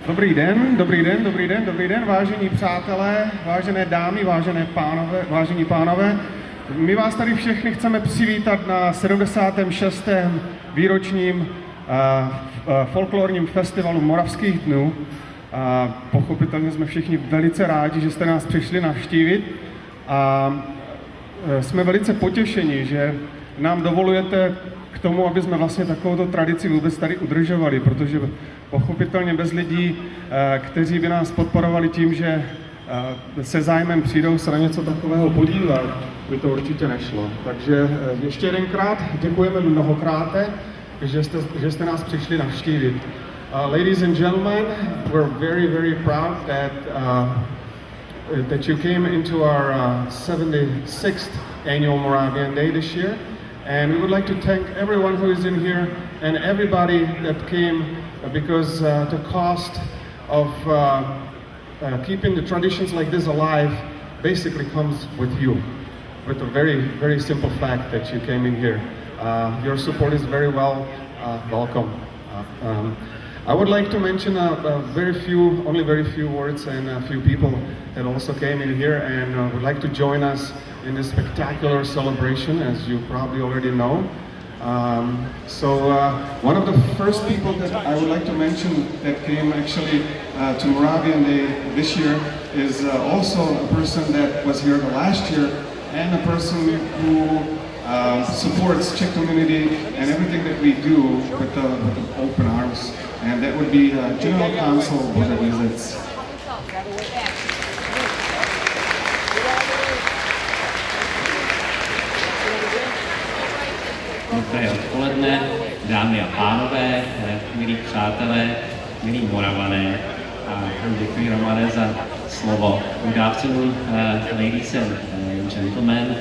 Dobrý den, vážení přátelé, vážené dámy, vážení pánové. My vás tady všechny chceme přivítat na 76. výročním folklorním festivalu Moravských dnů. Pochopitelně jsme všichni velice rádi, že jste nás přišli navštívit a jsme velice potěšeni, že nám dovolujete k tomu, aby jsme vlastně takovouto tradici vůbec tady udržovali, protože pochopitelně bez lidí, kteří by nás podporovali tím, že se zájmem přijdou se na něco takového podívat, by to určitě nešlo. Takže ještě jedenkrát děkujeme mnohokrát, že jste nás přišli navštívit. Ladies and gentlemen, we're very, very proud that you came into our 76th annual Moravian Day this year. And we would like to thank everyone who is in here and everybody that came because the cost of keeping the traditions like this alive basically comes with you, with a very, very simple fact that you came in here. Your support is very welcome. I would like to mention only very few words and a few people that also came in here and would like to join us in this spectacular celebration, as you probably already know. One of the first people that I would like to mention that came actually to Moravian Day this year is also a person that was here the last year and a person who supports Czech community and everything that we do with the open arms. And that would be General Counsel Moravians. Dobré odpoledne, dámy a pánové, milí přátelé, milí Moravané, a děkuji Romane za slovo. Good afternoon, ladies and gentlemen,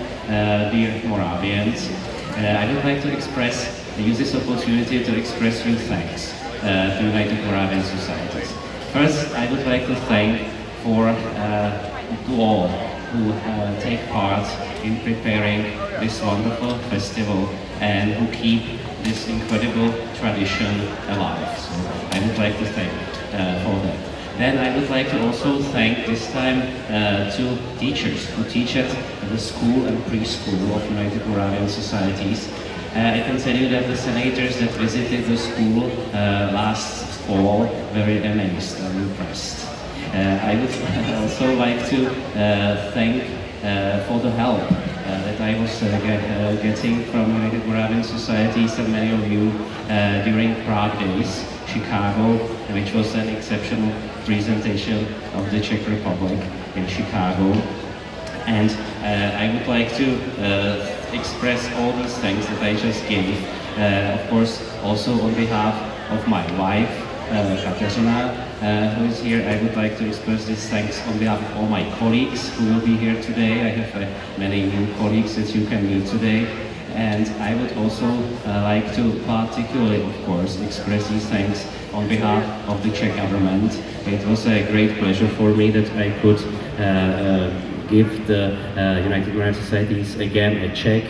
dear Moravians. I would like to use this opportunity to express you thanks to United Moravian Societies. First, I would like to thank to all who take part in preparing this wonderful festival and who keep this incredible tradition alive. So I would like to thank for that. Then I would like to also thank this time to teachers who teach at the school and preschool of United Moravian Societies. I can tell you that the senators that visited the school last fall were amazed and impressed. I would also like to thank for the help that I was getting from United Moravian Societies and many of you during Prague Days, Chicago, which was an exceptional presentation of the Czech Republic in Chicago. And I would like to express all these thanks that I just gave, of course, also on behalf of my wife, Kateřina, who is here. I would like to express these thanks on behalf of all my colleagues who will be here today. I have many new colleagues that you can meet today. And I would also like to particularly, of course, express these thanks on behalf of the Czech government. It was a great pleasure for me that I could give the United Moravian Societies again a check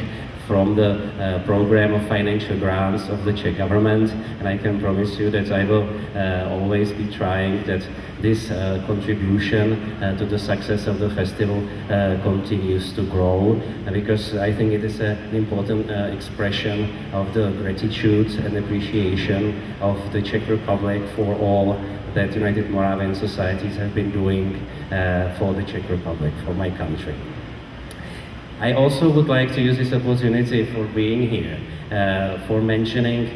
from the program of financial grants of the Czech government, and I can promise you that I will always be trying that this contribution to the success of the festival continues to grow, because I think it is an important expression of the gratitude and appreciation of the Czech Republic for all that United Moravian Societies have been doing for the Czech Republic, for my country. I also would like to use this opportunity for being here, for mentioning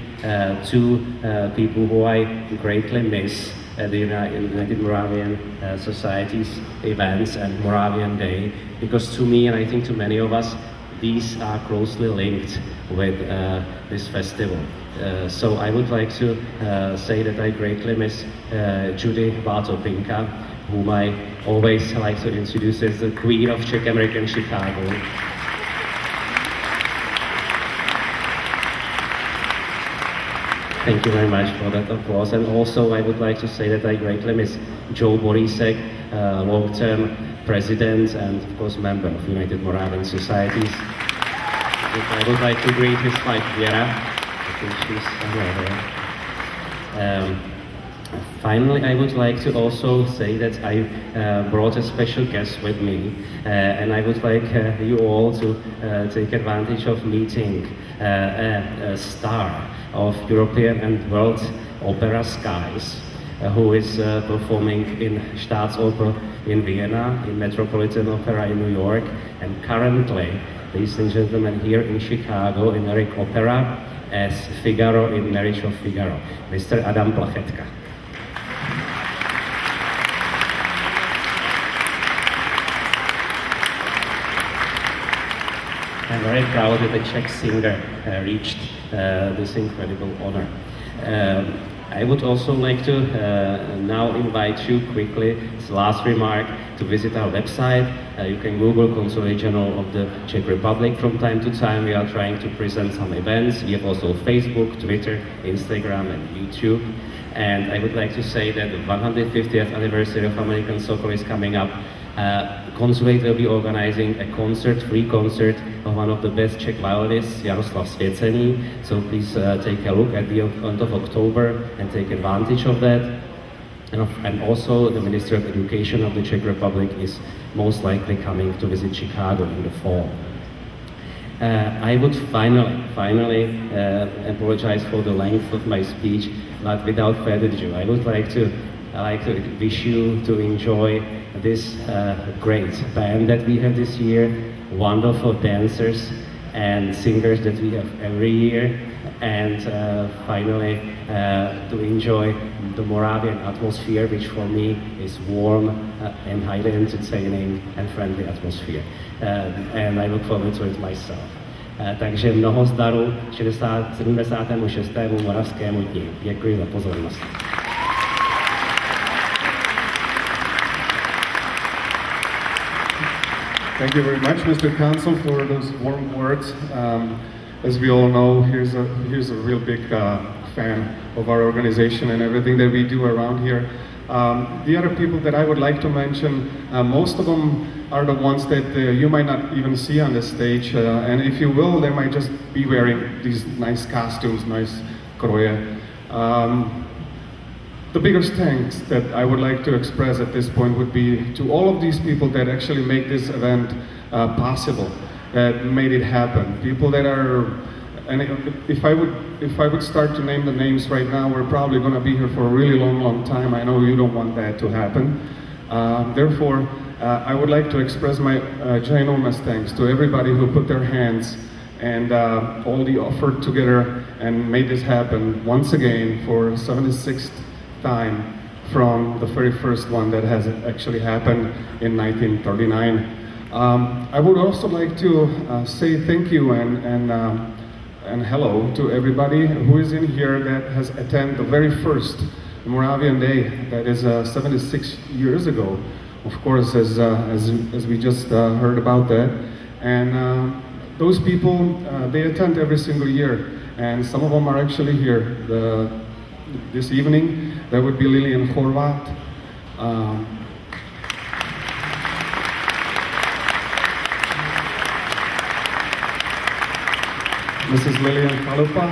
two people who I greatly miss at the United Moravian Societies events and Moravian Day, because to me, and I think to many of us, these are closely linked with this festival. So I would like to say that I greatly miss Judy Bartopinka, whom I always like to introduce as the Queen of Czech American Chicago. Thank you very much for that applause. And also I would like to say that I greatly miss Joe Borisek, long-term president and of course member of United Moravian Societies. I would like to greet his wife Vera. I think she's somewhere there. Finally, I would like to also say that I brought a special guest with me, and I would like you all to take advantage of meeting a star of European and world opera skies, who is performing in Staatsoper in Vienna, in Metropolitan Opera in New York, and currently, ladies and gentlemen, here in Chicago in Lyric Opera as Figaro in Marriage of Figaro, Mr. Adam Plachetka. I'm very proud that a Czech singer reached this incredible honor. I would also like to now invite you quickly, as last remark, to visit our website. You can Google Consulate General of the Czech Republic from time to time. We are trying to present some events. We have also Facebook, Twitter, Instagram, and YouTube. And I would like to say that the 150th anniversary of American Soccer is coming up. Consulate will be organizing a concert, free concert of one of the best Czech violinists, Jaroslav Svěcený. So please take a look at the end of October and take advantage of that. And also the Minister of Education of the Czech Republic is most likely coming to visit Chicago in the fall. I would finally apologize for the length of my speech, but without further ado, I would like to wish you to enjoy this great band that we have this year, wonderful dancers and singers that we have every year, and finally to enjoy the Moravian atmosphere, which for me is warm and highly entertaining and friendly atmosphere. And I look forward to it myself. Takže mnoho zdaru 76. Moravskému dni. Děkuji za pozornost. Thank you very much, Mr. Council, for those warm words. As we all know, here's a real big fan of our organization and everything that we do around here. The other people that I would like to mention, most of them are the ones that you might not even see on the stage, and if you will, they might just be wearing these nice costumes, nice kroje. The biggest thanks that I would like to express at this point would be to all of these people that actually make this event possible, that made it happen. People that are, and if I would start to name the names right now, we're probably going to be here for a really long time. I know you don't want that to happen. Therefore, I would like to express my ginormous thanks to everybody who put their hands and all the effort together and made this happen once again for 76th time from the very first one that has actually happened in 1939. I would also like to say thank you and hello to everybody who is in here that has attended the very first Moravian Day, that is 76 years ago, of course, as we just heard about that. And those people, they attend every single year, and some of them are actually here this evening. That would be Lilian Horvat, Mrs. Lilian Kalupa,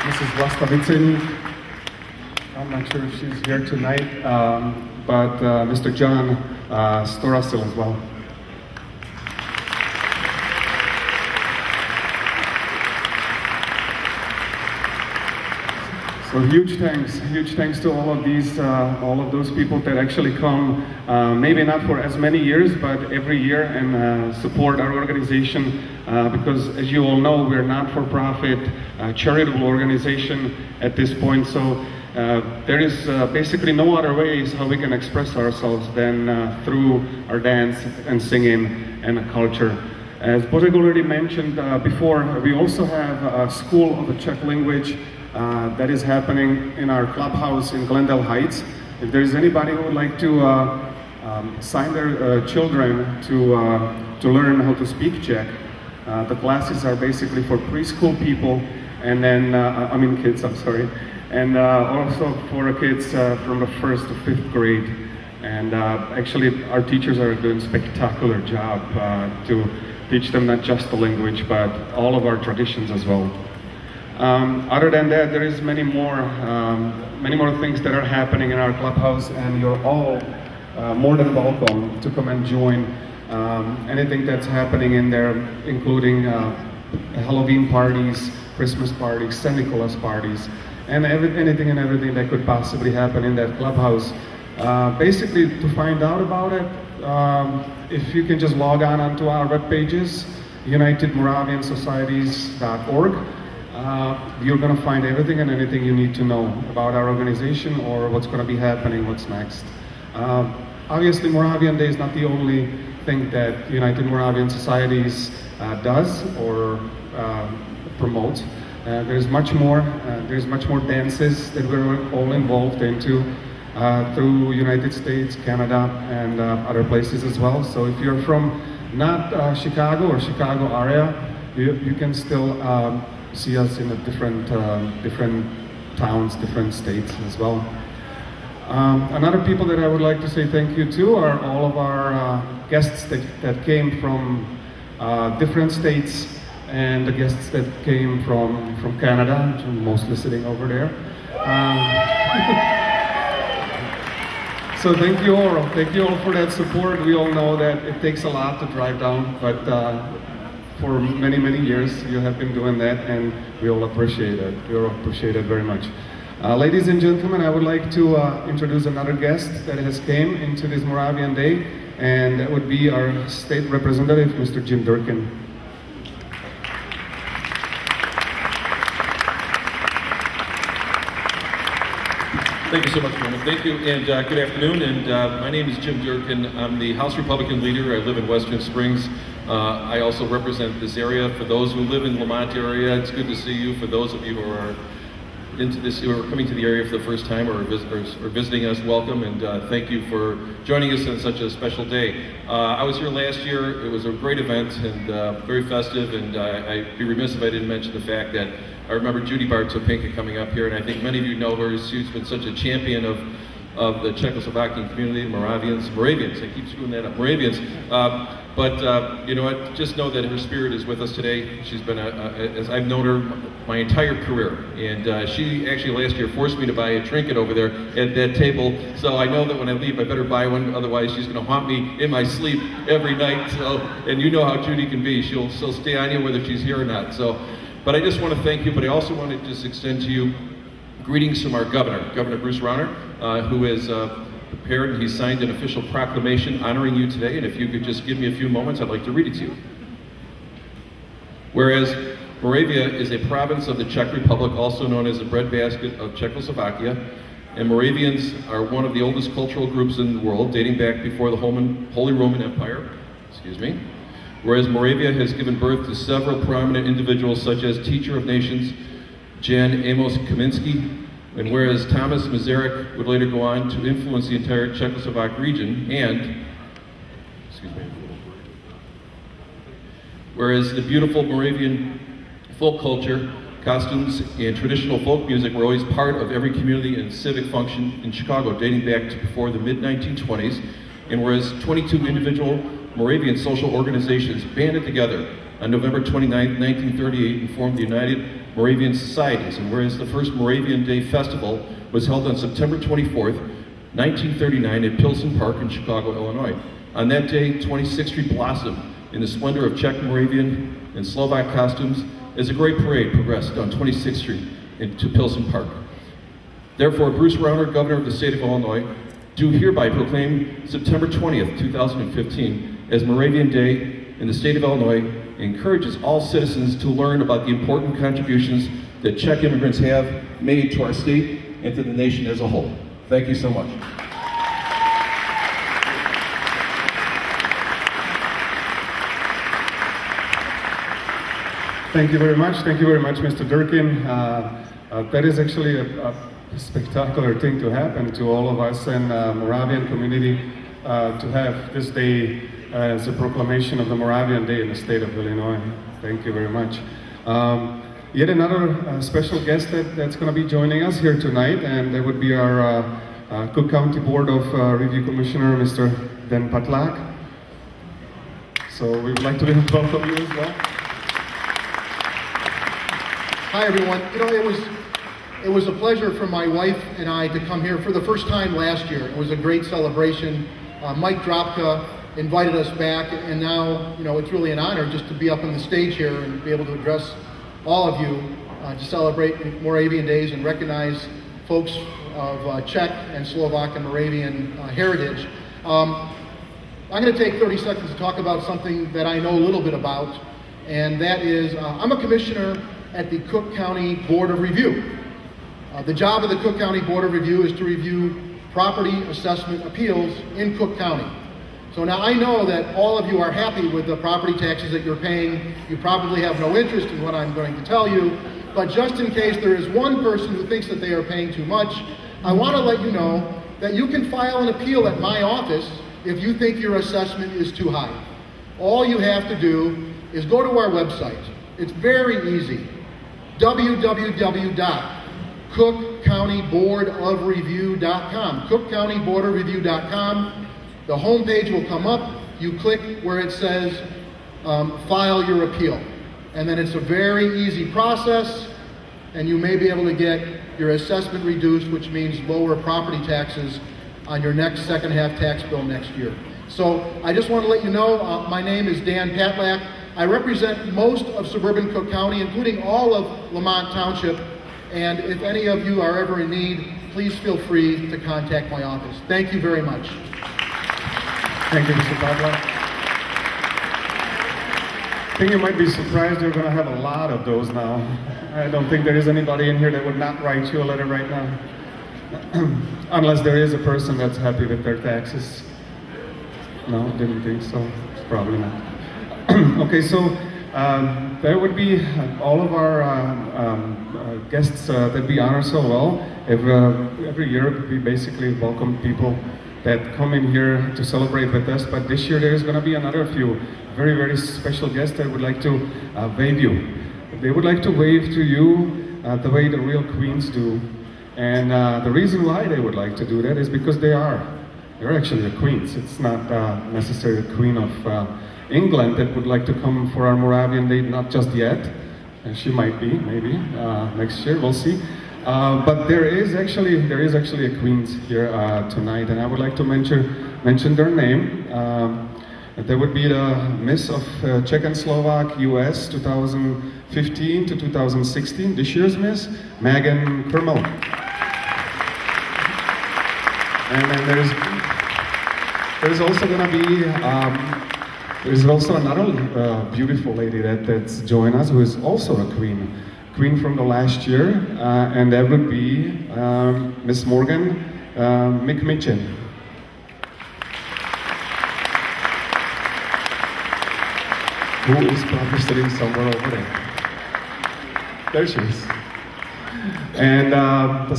Mrs. Vlasta Viceni. I'm not sure if she's here tonight, but Mr. John Storasil as well. So huge thanks to all of those people that actually come, maybe not for as many years, but every year and support our organization, because as you all know, we're not-for-profit charitable organization at this point, so there is basically no other ways how we can express ourselves than through our dance and singing and culture. As Božek already mentioned before, we also have a School of the Czech Language that is happening in our clubhouse in Glendale Heights. If there is anybody who would like to sign their children to learn how to speak Czech, the classes are basically for preschool people, and then kids, I'm sorry, and also for kids from the 1st to 5th grade. And actually, our teachers are doing a spectacular job to teach them not just the language, but all of our traditions as well. Other than that, there is many more things that are happening in our clubhouse, and you're all more than welcome to come and join anything that's happening in there, including Halloween parties, Christmas parties, St. Nicholas parties, and anything and everything that could possibly happen in that clubhouse. Basically, to find out about it, if you can just log on onto our web pages, unitedmoraviansocieties.org. You're going to find everything and anything you need to know about our organization or what's going to be happening, what's next. Obviously, Moravian Day is not the only thing that United Moravian Societies does or promotes. There's much more. There's much more dances that we're all involved into through United States, Canada, and other places as well. So if you're from not Chicago or Chicago area, you can still see us in a different towns, different states as well. Another people that I would like to say thank you to are all of our guests that came from different states, and the guests that came from Canada, mostly sitting over there. So thank you all for that support. We all know that it takes a lot to drive down, but for many, many years you have been doing that, and we all appreciate it. We all appreciate it very much. Ladies and gentlemen, I would like to introduce another guest that has came into this Moravian Day, and that would be our state representative, Mr. Jim Durkin. Thank you so much, Norman. Thank you, and good afternoon. And my name is Jim Durkin. I'm the House Republican leader. I live in Western Springs. I also represent this area. For those who live in Lamont area, it's good to see you. For those of you who are who are coming to the area for the first time or visiting us, welcome, and thank you for joining us on such a special day. I was here last year. It was a great event and very festive, and I'd be remiss if I didn't mention the fact that I remember Judy Bartopinka coming up here, and I think many of you know her. She's been such a champion of the Czechoslovakian community, Moravians. I keep screwing that up, Moravians. But you know what, just know that her spirit is with us today. She's been, as I've known her my entire career, and she actually last year forced me to buy a trinket over there at that table, so I know that when I leave I better buy one, otherwise she's going to haunt me in my sleep every night. So, and you know how Judy can be, she'll stay on you whether she's here or not. So, but I just want to thank you, but I also want to just extend to you greetings from our governor, Governor Bruce Rauner, who has prepared and he signed an official proclamation honoring you today, and if you could just give me a few moments, I'd like to read it to you. Whereas Moravia is a province of the Czech Republic, also known as the breadbasket of Czechoslovakia, and Moravians are one of the oldest cultural groups in the world, dating back before the Holy Roman Empire. Whereas Moravia has given birth to several prominent individuals such as Teacher of Nations Jan Amos Kaminsky, and whereas Thomas Masaryk would later go on to influence the entire Czechoslovak region, and whereas the beautiful Moravian folk culture, costumes, and traditional folk music were always part of every community and civic function in Chicago, dating back to before the mid-1920s, and whereas 22 individual Moravian social organizations banded together on November 29, 1938 and formed the United Moravian Societies, and whereas the first Moravian Day Festival was held on September 24th, 1939 at Pilsen Park in Chicago, Illinois. On that day, 26th Street blossomed in the splendor of Czech, Moravian, and Slovak costumes as a great parade progressed on 26th Street into Pilsen Park. Therefore, Bruce Rauner, Governor of the state of Illinois, do hereby proclaim September 20th, 2015 as Moravian Day in the state of Illinois, encourages all citizens to learn about the important contributions that Czech immigrants have made to our state and to the nation as a whole. Thank you so much. Thank you very much, Mr. Durkin. That is actually a spectacular thing to happen to all of us in Moravian community, to have this day as a proclamation of the Moravian Day in the state of Illinois. Thank you very much. Yet another special guest that's going to be joining us here tonight, and that would be our Cook County Board of Review Commissioner, Mr. Dan Patlak. So we would like to welcome you as well. Hi everyone. You know, it was a pleasure for my wife and I to come here for the first time last year. It was a great celebration. Mike Dropka invited us back, and now, you know, it's really an honor just to be up on the stage here and be able to address all of you to celebrate Moravian Days and recognize folks of Czech and Slovak and Moravian heritage. I'm going to take 30 seconds to talk about something that I know a little bit about, and that is I'm a commissioner at the Cook County Board of Review. The job of the Cook County Board of Review is to review property assessment appeals in Cook County. So now I know that all of you are happy with the property taxes that you're paying. You probably have no interest in what I'm going to tell you, but just in case there is one person who thinks that they are paying too much, I want to let you know that you can file an appeal at my office if you think your assessment is too high. All you have to do is go to our website. It's very easy. www.cookcountyboardofreview.com. cookcountyboardofreview.com. The homepage will come up. You click where it says file your appeal. And then it's a very easy process, and you may be able to get your assessment reduced, which means lower property taxes on your next second half tax bill next year. So I just want to let you know, my name is Dan Patlak. I represent most of suburban Cook County, including all of Lamont Township, and if any of you are ever in need, please feel free to contact my office. Thank you very much. Thank you, Mr. Patlak. I think you might be surprised you're going to have a lot of those now. I don't think there is anybody in here that would not write you a letter right now. Unless there is a person that's happy with their taxes. No, didn't think so. Probably not. Okay, so there would be all of our guests that we honor so well. Every year we basically welcome people that come in here to celebrate with us, but this year there is going to be another few very, very special guests that would like to wave you. They would like to wave to you the way the real queens do. And the reason why they would like to do that is because they're actually the queens. It's not necessarily the Queen of England that would like to come for our Moravian Day, not just yet. She might be, maybe, next year, we'll see. But there is actually a queens here tonight, and I would like to mention their name. There would be the Miss of Czech and Slovak US 2015 to 2016, this year's Miss, Megan Kermel. And then there's also going to be there's also another beautiful lady that's joined us, who is also a queen from the last year, and that would be Miss Morgan McMitchen. Who is probably sitting somewhere over there. There she is. And the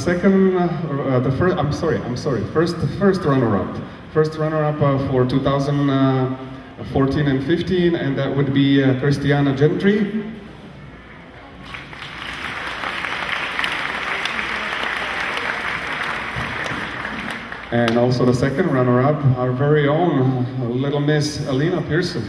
first runner-up for 2014 and 15, and that would be Christiana Gentry. And also the second runner-up, our very own little Miss Alina Pearson.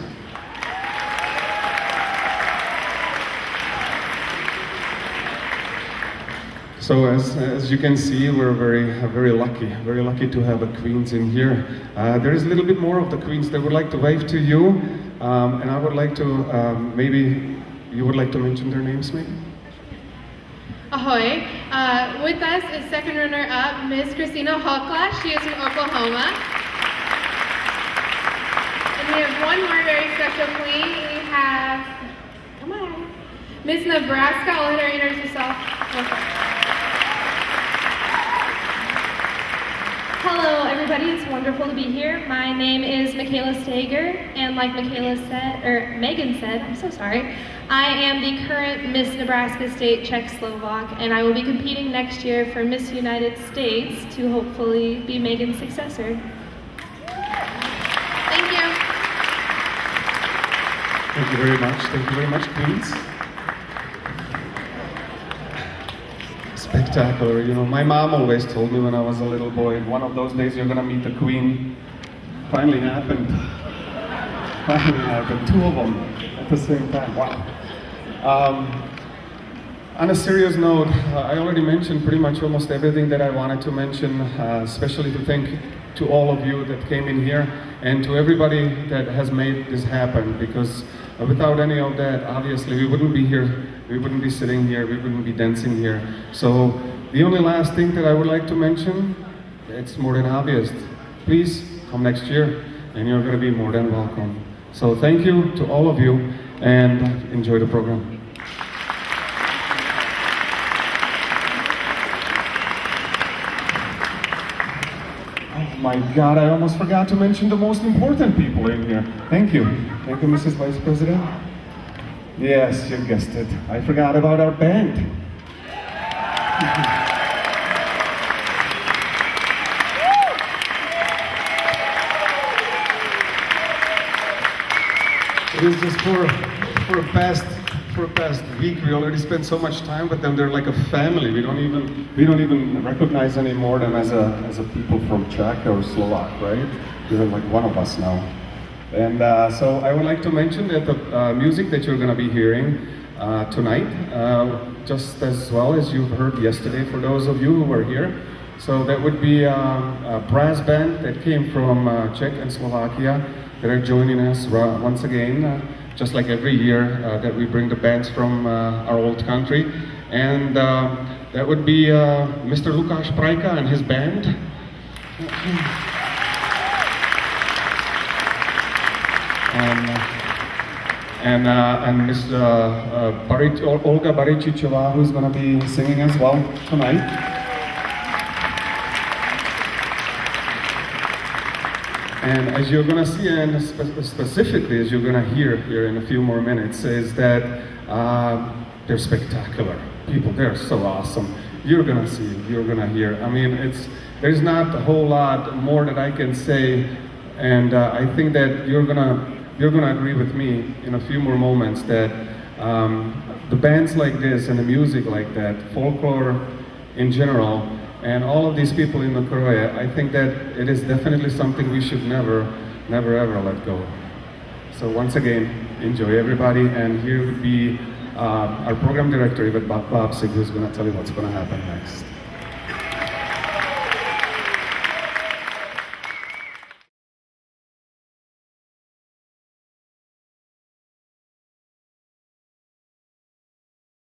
So as you can see, we're very lucky to have the queens in here. There is a little bit more of the queens that would like to wave to you, and I would like to, maybe you would like to mention their names, maybe? Ahoy. With us is second runner-up, Miss Christina Hokla. She is from Oklahoma. And we have one more very special queen. We have, come on, Miss Nebraska. I'll let her introduce herself. Hello everybody, it's wonderful to be here. My name is Michaela Stager, and like Megan said, I'm so sorry, I am the current Miss Nebraska State Czech Slovak, and I will be competing next year for Miss United States to hopefully be Megan's successor. Thank you. Thank you very much. Thank you very much, queens. Spectacular. You know, my mom always told me when I was a little boy, one of those days you're gonna meet the queen. Finally happened. But two of them at the same time. Wow. On a serious note, I already mentioned pretty much almost everything that I wanted to mention, especially to thank to all of you that came in here and to everybody that has made this happen, because without any of that, obviously we wouldn't be here, we wouldn't be sitting here, we wouldn't be dancing here. So the only last thing that I would like to mention, it's more than obvious. Please come next year and you're going to be more than welcome. So thank you to all of you and enjoy the program. Oh my God, I almost forgot to mention the most important people in here. Thank you. Thank you, Mrs. Vice President. Yes, you guessed it. I forgot about our band. It is just for a past week. We already spent so much time with them. They're like a family. We don't even recognize anymore them as a people from Czech or Slovak, right? They're like one of us now. And so I would like to mention that the music that you're going to be hearing tonight, just as well as you've heard yesterday for those of you who were here. So that would be a brass band that came from Czech and Slovakia that are joining us once again, just like every year that we bring the bands from our old country. And that would be Mr. Lukáš Prajka and his band. And Miss Olga Baričičová, who's going to be singing as well tonight. And as you're going to see, and specifically as you're going to hear here in a few more minutes, is that they're spectacular. People, they're so awesome. You're going to see, you're going to hear. I mean, there's not a whole lot more that I can say, and I think that you're gonna agree with me in a few more moments that the bands like this and the music like that, folklore in general, and all of these people in Korea, I think that it is definitely something we should never ever let go. So once again, enjoy everybody, and here would be our program director, Bob Sig, who's going to tell you what's going to happen next.